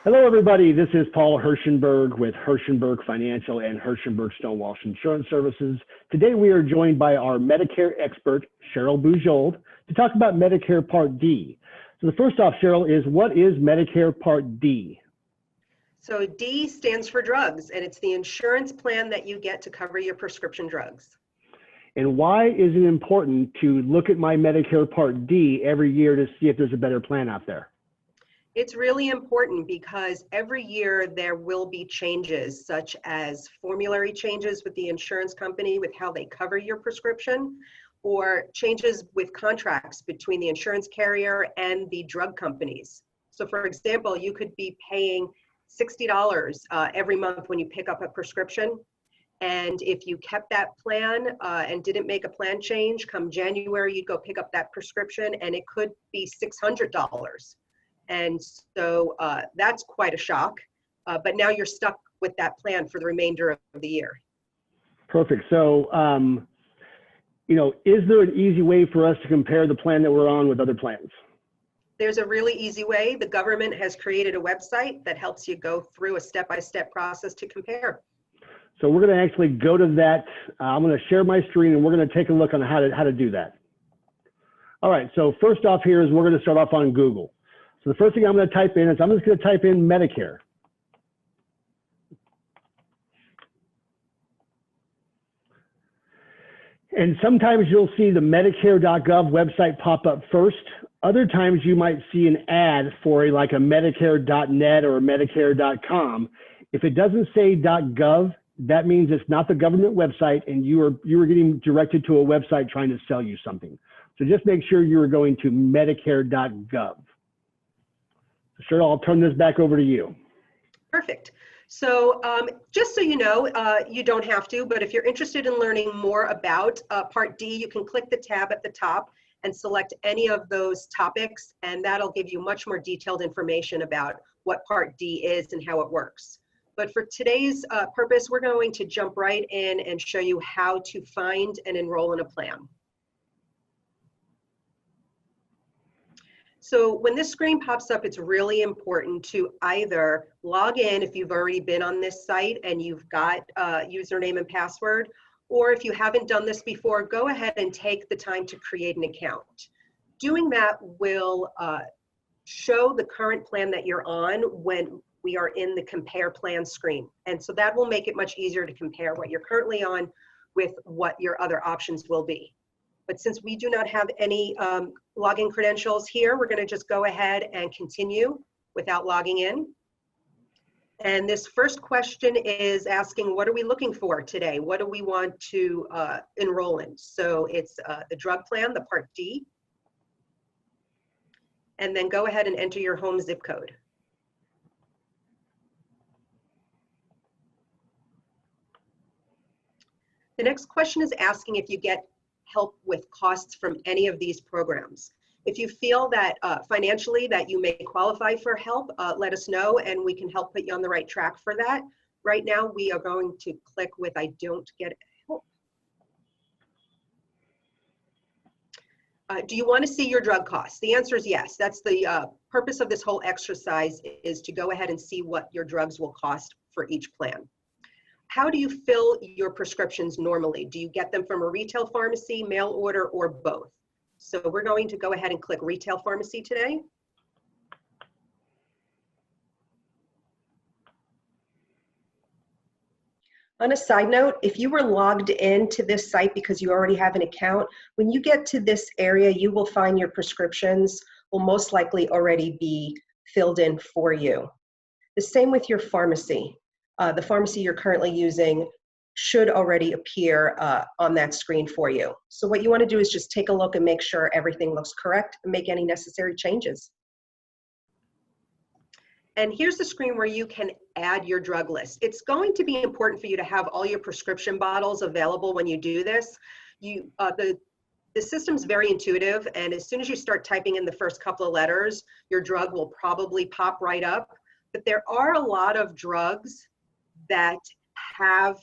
Hello, everybody. This is Paul Hirschenberg with Hirschenberg Financial and Hirschenberg Stone-Walsh Insurance Services. Today, we are joined by our Medicare expert, Cheryl Bujold, to talk about Medicare Part D. So the first off, Cheryl, is what is Medicare Part D? So D stands for drugs, and it's the insurance plan that you get to cover your prescription drugs. And why is it important to look at my Medicare Part D every year to see if there's a better plan out there? It's really important because every year there will be changes, such as formulary changes with the insurance company with how they cover your prescription, or changes with contracts between the insurance carrier and the drug companies. So for example, you could be paying $60 every month when you pick up a prescription. And if you kept that plan and didn't make a plan change, come January, you'd go pick up that prescription and it could be $600. And so that's quite a shock, but now you're stuck with that plan for the remainder of the year. Perfect. So, is there an easy way for us to compare the plan that we're on with other plans? There's a really easy way. The government has created a website that helps you go through a step-by-step process to compare. So we're going to actually go to that. I'm going to share my screen and we're going to take a look on how to do that. All right. So first off here is we're going to start off on Google. So the first thing I'm going to type in is I'm just going to type in Medicare. And sometimes you'll see the Medicare.gov website pop up first. Other times you might see an ad for like a Medicare.net or a Medicare.com. If it doesn't say .gov, that means it's not the government website and you are getting directed to a website trying to sell you something. So just make sure you are going to Medicare.gov. Sure, I'll turn this back over to you. Perfect. So just so you know, you don't have to, but if you're interested in learning more about Part D, you can click the tab at the top and select any of those topics, and that'll give you much more detailed information about what Part D is and how it works. But for today's purpose, we're going to jump right in and show you how to find and enroll in a plan. So when this screen pops up, it's really important to either log in if you've already been on this site and you've got username and password, or if you haven't done this before, go ahead and take the time to create an account. Doing that will show the current plan that you're on when we are in the compare plan screen. And so that will make it much easier to compare what you're currently on with what your other options will be. But since we do not have any login credentials here, we're going to just go ahead and continue without logging in. And this first question is asking, what are we looking for today? What do we want to enroll in? So it's the drug plan, the Part D. And then go ahead and enter your home zip code. The next question is asking if you get help with costs from any of these programs. If you feel that financially that you may qualify for help, let us know and we can help put you on the right track for that. Right now, we are going to click with I don't get help. Do you want to see your drug costs? The answer is yes. That's the purpose of this whole exercise, is to go ahead and see what your drugs will cost for each plan. How do you fill your prescriptions normally? Do you get them from a retail pharmacy, mail order, or both? So we're going to go ahead and click retail pharmacy today. On a side note, if you were logged into this site because you already have an account, when you get to this area, you will find your prescriptions will most likely already be filled in for you. The same with your pharmacy. The pharmacy you're currently using should already appear on that screen for you. So what you want to do is just take a look and make sure everything looks correct and make any necessary changes. And here's the screen where you can add your drug list. It's going to be important for you to have all your prescription bottles available when you do this. The system's very intuitive, and as soon as you start typing in the first couple of letters, your drug will probably pop right up. But there are a lot of drugs that have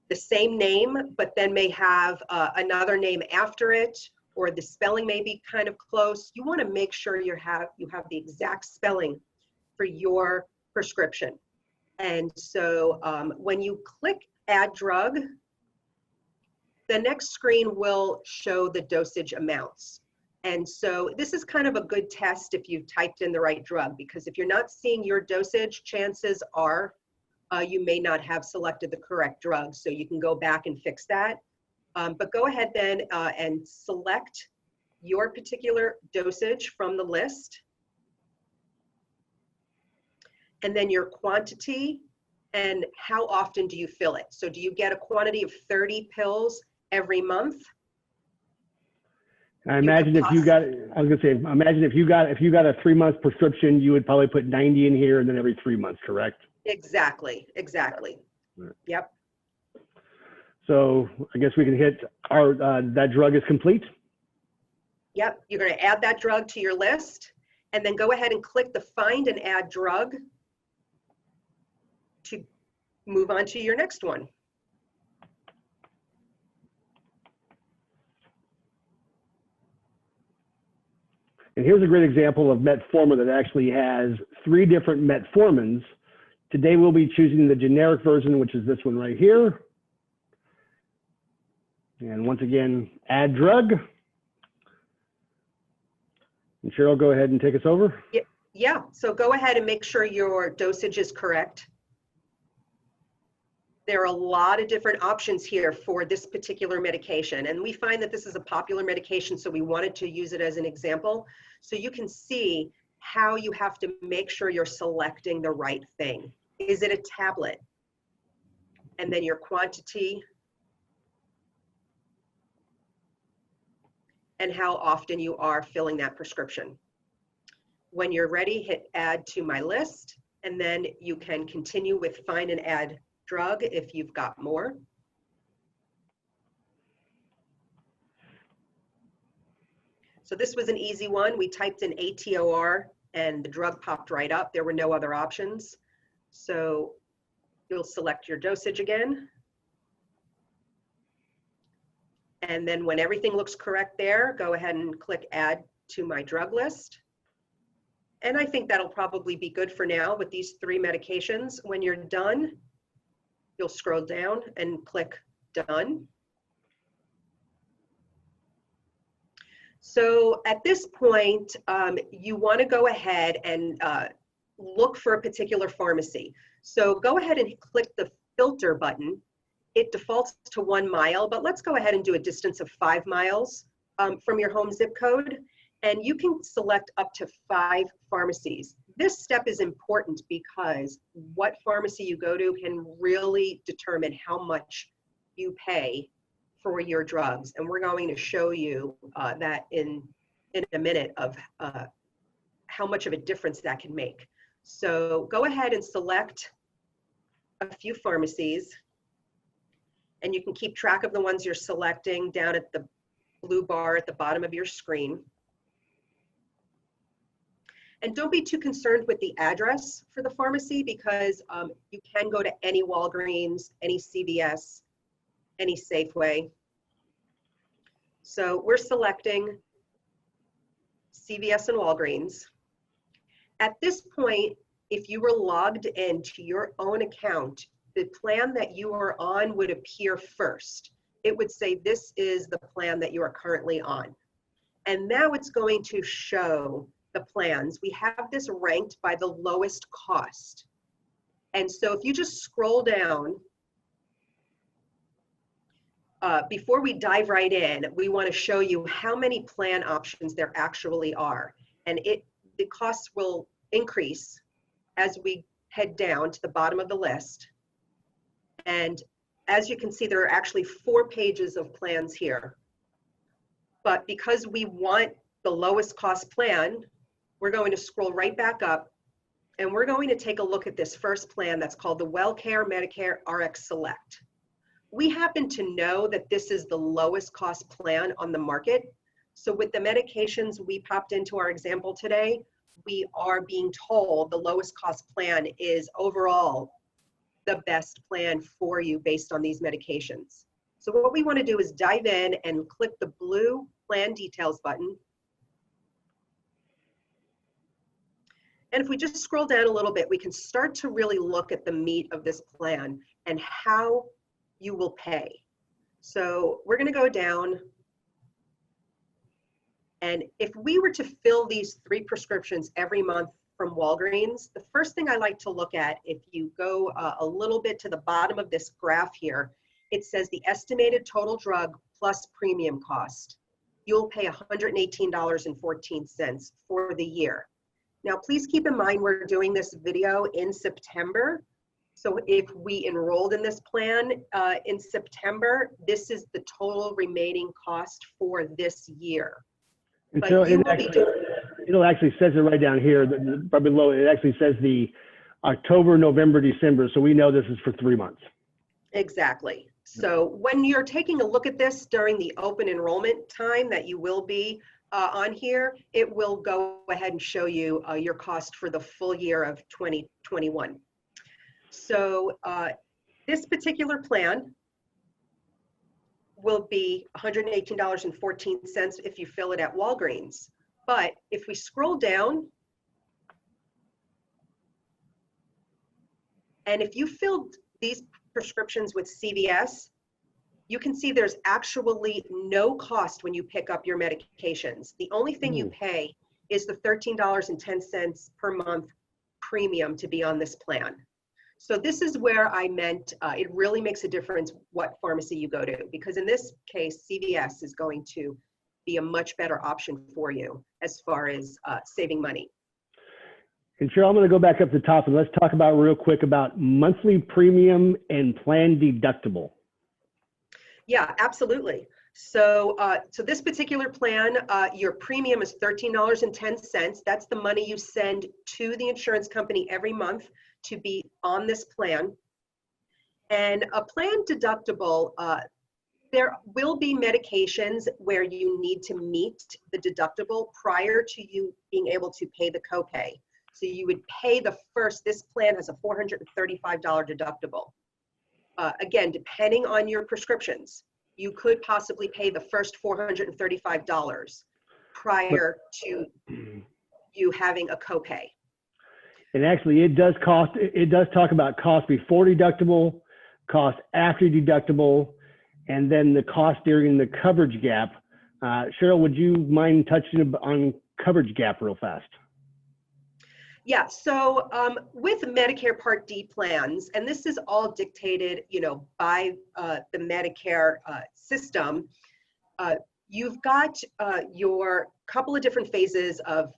the same name, but then may have another name after it, or the spelling may be kind of close. You want to make sure you have the exact spelling for your prescription. And so when you click Add Drug, the next screen will show the dosage amounts. And so this is kind of a good test if you've typed in the right drug, because if you're not seeing your dosage, chances are you may not have selected the correct drug. So you can go back and fix that. But go ahead then and select your particular dosage from the list. And then your quantity and how often do you fill it. So do you get a quantity of 30 pills every month? I imagine if you got, I was gonna say, imagine if you got a 3-month prescription, you would probably put 90 in here and then every 3 months, correct? Exactly. Right. Yep. So I guess we can hit our, that drug is complete. Yep, you're gonna add that drug to your list and then go ahead and click the Find and Add Drug to move on to your next one. And here's a great example of metformin that actually has 3 different metformins. Today we'll be choosing the generic version, which is this one right here. And once again, add drug. And Cheryl, go ahead and take us over. Yeah, so go ahead and make sure your dosage is correct. There are a lot of different options here for this particular medication. And we find that this is a popular medication, so we wanted to use it as an example. So you can see how you have to make sure you're selecting the right thing. Is it a tablet? And then your quantity. And how often you are filling that prescription. When you're ready, hit Add to My List, and then you can continue with Find and Add Drug if you've got more. So this was an easy one. We typed in ATOR and the drug popped right up. There were no other options. So you'll select your dosage again. And then when everything looks correct there, go ahead and click Add to My Drug List. And I think that'll probably be good for now with these 3 medications. When you're done, you'll scroll down and click Done. So at this point, you want to go ahead and look for a particular pharmacy. So go ahead and click the Filter button. It defaults to 1 mile, but let's go ahead and do a distance of 5 miles from your home zip code. And you can select up to 5 pharmacies. This step is important because what pharmacy you go to can really determine how much you pay for your drugs. And we're going to show you that in a minute of how much of a difference that can make. So go ahead and select a few pharmacies. And you can keep track of the ones you're selecting down at the blue bar at the bottom of your screen. And don't be too concerned with the address for the pharmacy because you can go to any Walgreens, any CVS, any Safeway. So we're selecting CVS and Walgreens. At this point, if you were logged into your own account, the plan that you are on would appear first. It would say, this is the plan that you are currently on. And now it's going to show the plans. We have this ranked by the lowest cost. And so if you just scroll down, before we dive right in, we want to show you how many plan options there actually are. And the costs will increase as we head down to the bottom of the list. And as you can see, there are actually 4 pages of plans here. But because we want the lowest cost plan, we're going to scroll right back up and we're going to take a look at this first plan that's called the WellCare Medicare RX Select. We happen to know that this is the lowest cost plan on the market. So with the medications we popped into our example today, we are being told the lowest cost plan is overall the best plan for you based on these medications. So what we want to do is dive in and click the blue Plan Details button. And if we just scroll down a little bit, we can start to really look at the meat of this plan and how you will pay. So we're going to go down. And if we were to fill these 3 prescriptions every month from Walgreens, the first thing I like to look at, if you go a little bit to the bottom of this graph here, it says the estimated total drug plus premium cost. You'll pay $118.14 for the year. Now, please keep in mind we're doing this video in September. So if we enrolled in this plan in September, this is the total remaining cost for this year. And But so you it will be actually says it right down here, right below it. It actually says the October, November, December. So we know this is for 3 months. Exactly. So when you're taking a look at this during the open enrollment time that you will be on here, it will go ahead and show you your cost for the full year of 2021. So this particular plan will be $118.14 if you fill it at Walgreens. But if we scroll down, and if you filled these prescriptions with CVS, you can see there's actually no cost when you pick up your medications. The only thing you pay is the $13.10 per month premium to be on this plan. So this is where I meant it really makes a difference what pharmacy you go to, because in this case, CVS is going to be a much better option for you as far as saving money. And Cheryl, I'm going to go back up the top and let's talk about real quick about monthly premium and plan deductible. Yeah, absolutely. So, so this particular plan, your premium is $13.10. That's the money you send to the insurance company every month to be on this plan. And a plan deductible, there will be medications where you need to meet the deductible prior to you being able to pay the copay. So you would pay the first, this plan has a $435 deductible. Again, depending on your prescriptions, you could possibly pay the first $435 prior to you having a copay. And actually it does talk about cost before deductible, cost after deductible, and then the cost during the coverage gap. Cheryl, would you mind touching on coverage gap real fast? Yeah, so with Medicare Part D plans, and this is all dictated, you know, by the Medicare system, you've got your couple of different phases of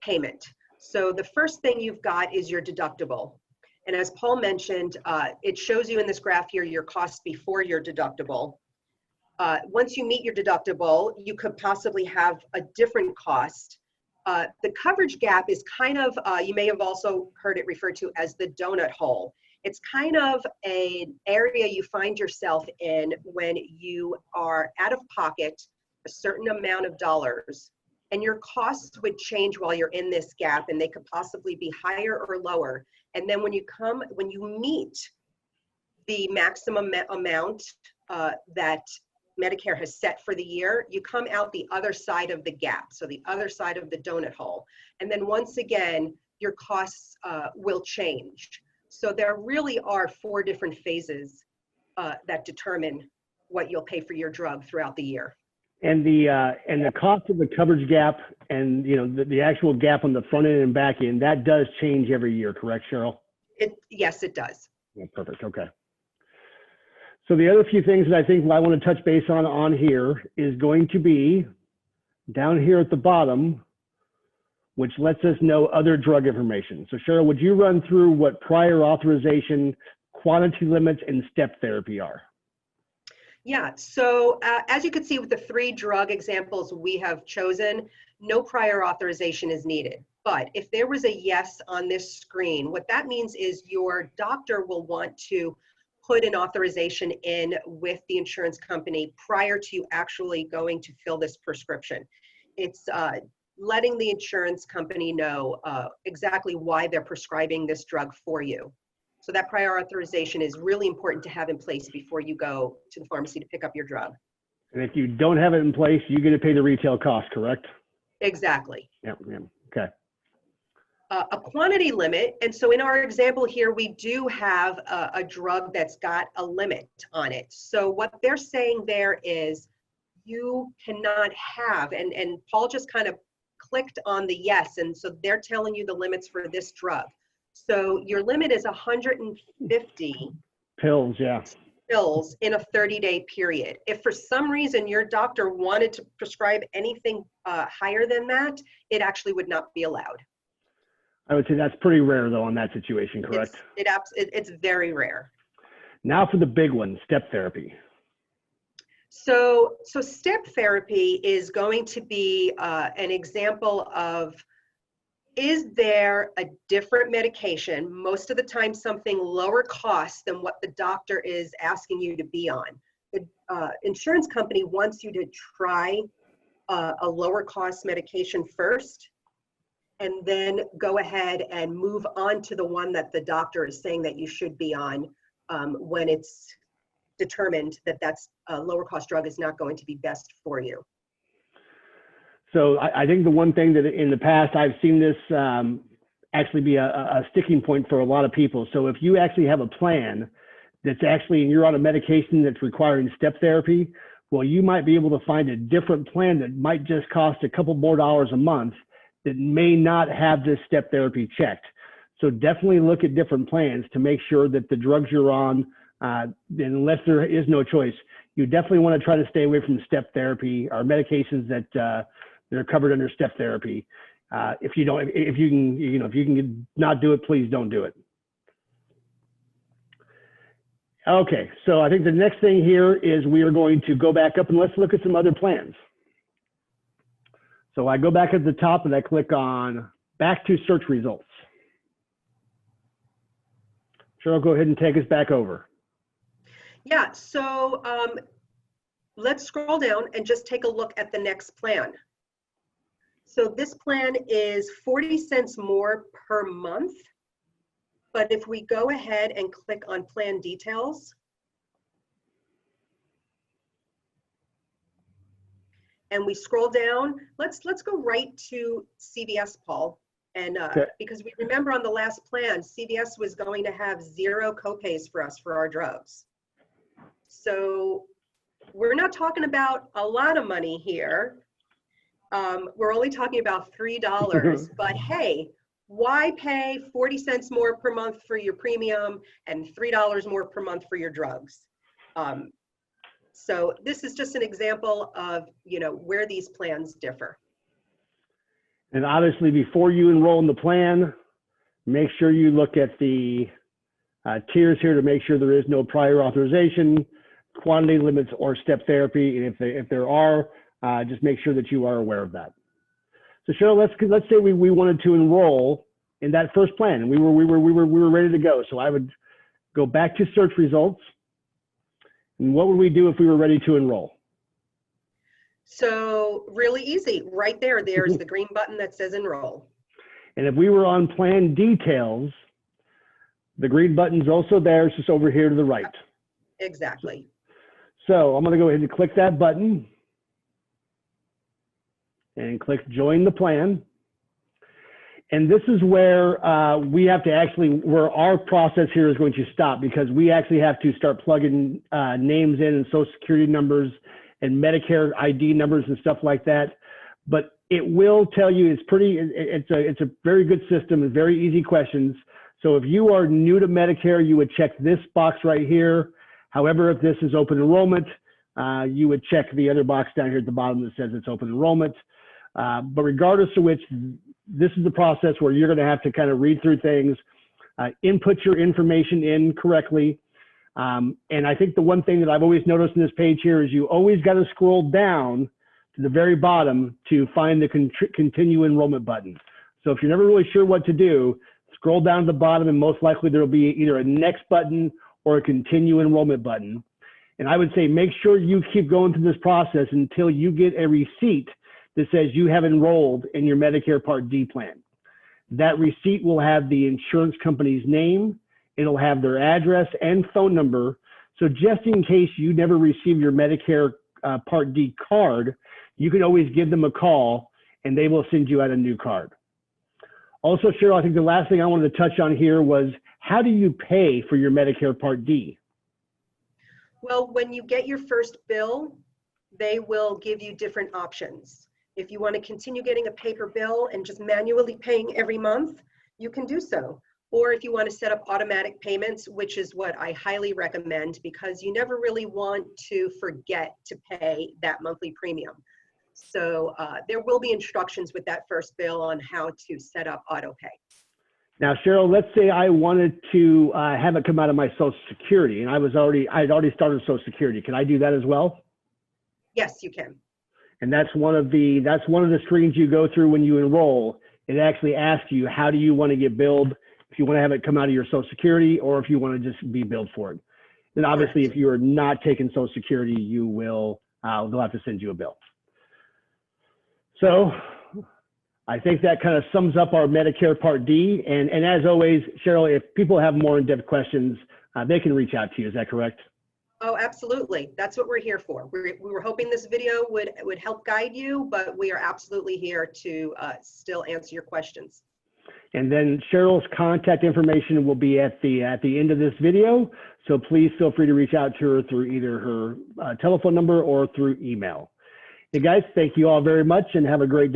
payment. So the first thing you've got is your deductible. And as Paul mentioned, it shows you in this graph here your costs before your deductible. Once you meet your deductible, you could possibly have a different cost. The coverage gap is kind of, you may have also heard it referred to as the donut hole. It's kind of an area you find yourself in when you are out of pocket a certain amount of dollars, and your costs would change while you're in this gap, and they could possibly be higher or lower. And then when you meet the maximum amount that Medicare has set for the year, you come out the other side of the gap, so the other side of the donut hole. And then once again, your costs will change. So there really are 4 different phases that determine what you'll pay for your drug throughout the year. And the cost of the coverage gap and, you know, the actual gap on the front end and back end, that does change every year, correct, Cheryl? Yes, it does. Yeah, perfect, okay. So the other few things that I think I want to touch base on here is going to be down here at the bottom, which lets us know other drug information. So Cheryl, would you run through what prior authorization, quantity limits, and step therapy are? Yeah, so as you can see with the 3 drug examples we have chosen, no prior authorization is needed. But if there was a yes on this screen, what that means is your doctor will want to put an authorization in with the insurance company prior to you actually going to fill this prescription. It's letting the insurance company know exactly why they're prescribing this drug for you. So that prior authorization is really important to have in place before you go to the pharmacy to pick up your drug. And if you don't have it in place, you're going to pay the retail cost, correct? Exactly. Yeah, okay. a quantity limit. And so in our example here, we do have a drug that's got a limit on it. So what they're saying there is you cannot have, and Paul just kind of clicked on the yes, and so they're telling you the limits for this drug. So your limit is 150 pills, yeah. Pills in a 30-day period. If for some reason your doctor wanted to prescribe anything higher than that, it actually would not be allowed. I would say that's pretty rare though in that situation, correct? It's very rare. Now for the big one, step therapy. So step therapy is going to be an example of, is there a different medication, most of the time something lower cost than what the doctor is asking you to be on? The insurance company wants you to try a lower cost medication first, and then go ahead and move on to the one that the doctor is saying that you should be on when it's determined that that's a lower cost drug is not going to be best for you. So I think the one thing that in the past I've seen this actually be a sticking point for a lot of people. So if you actually have a plan that's actually, and you're on a medication that's requiring step therapy, well, you might be able to find a different plan that might just cost a couple more dollars a month that may not have this step therapy checked. So definitely look at different plans to make sure that the drugs you're on, unless there is no choice, you definitely want to try to stay away from step therapy or medications that are covered under step therapy. If you can not do it, please don't do it. Okay, so I think the next thing here is we are going to go back up and let's look at some other plans. So I go back at the top and I click on back to search results. Cheryl, go ahead and take us back over. Yeah, so let's scroll down and just take a look at the next plan. So this plan is 40 cents more per month. But if we go ahead and click on plan details, and we scroll down, let's go right to CVS, Paul. And because we remember on the last plan, CVS was going to have 0 copays for us for our drugs. So we're not talking about a lot of money here. We're only talking about $3, but hey, why pay 40 cents more per month for your premium and $3 more per month for your drugs? So this is just an example of, where these plans differ. And obviously, before you enroll in the plan, make sure you look at the tiers here to make sure there is no prior authorization, quantity limits, or step therapy. And if there are, just make sure that you are aware of that. So Cheryl, let's say we wanted to enroll in that first plan, and we were ready to go. So I would go back to search results. And what would we do if we were ready to enroll? So really easy, right there. There's the green button that says enroll. And if we were on plan details, the green button's also there. It's just over here to the right. Exactly. So I'm going to go ahead and click that button and click join the plan. And this is where we have to where our process here is going to stop, because we actually have to start plugging names in and social security numbers and Medicare ID numbers and stuff like that. But it will tell you it's a very good system and very easy questions. So if you are new to Medicare, you would check this box right here. However, if this is open enrollment, you would check the other box down here at the bottom that says it's open enrollment. But regardless of which, this is the process where you're going to have to kind of read through things, input your information in correctly. And I think the one thing that I've always noticed in this page here is you always got to scroll down to the very bottom to find the continue enrollment button. So if you're never really sure what to do, scroll down to the bottom and most likely there will be either a next button or a continue enrollment button. And I would say make sure you keep going through this process until you get a receipt that says you have enrolled in your Medicare Part D plan. That receipt will have the insurance company's name, it'll have their address and phone number. So just in case you never receive your Medicare Part D card, you can always give them a call and they will send you out a new card. Also, Cheryl, I think the last thing I wanted to touch on here was, how do you pay for your Medicare Part D? Well, when you get your first bill, they will give you different options. If you want to continue getting a paper bill and just manually paying every month, you can do so. Or if you want to set up automatic payments, which is what I highly recommend, because you never really want to forget to pay that monthly premium. So there will be instructions with that first bill on how to set up auto pay. Now, Cheryl, let's say I wanted to have it come out of my Social Security, and I'd already started Social Security. Can I do that as well? Yes, you can. And that's one of the screens you go through when you enroll. It actually asks you, how do you want to get billed? If you want to have it come out of your Social Security, or if you want to just be billed for it. Then obviously, if you are not taking Social Security, you will they'll have to send you a bill. So I think that kind of sums up our Medicare Part D. And as always, Cheryl, if people have more in-depth questions, they can reach out to you. Is that correct? Oh, absolutely. That's what we're here for. We were hoping this video would help guide you, but we are absolutely here to still answer your questions. And then Cheryl's contact information will be at the end of this video. So please feel free to reach out to her through either her telephone number or through email. Hey guys, thank you all very much and have a great day.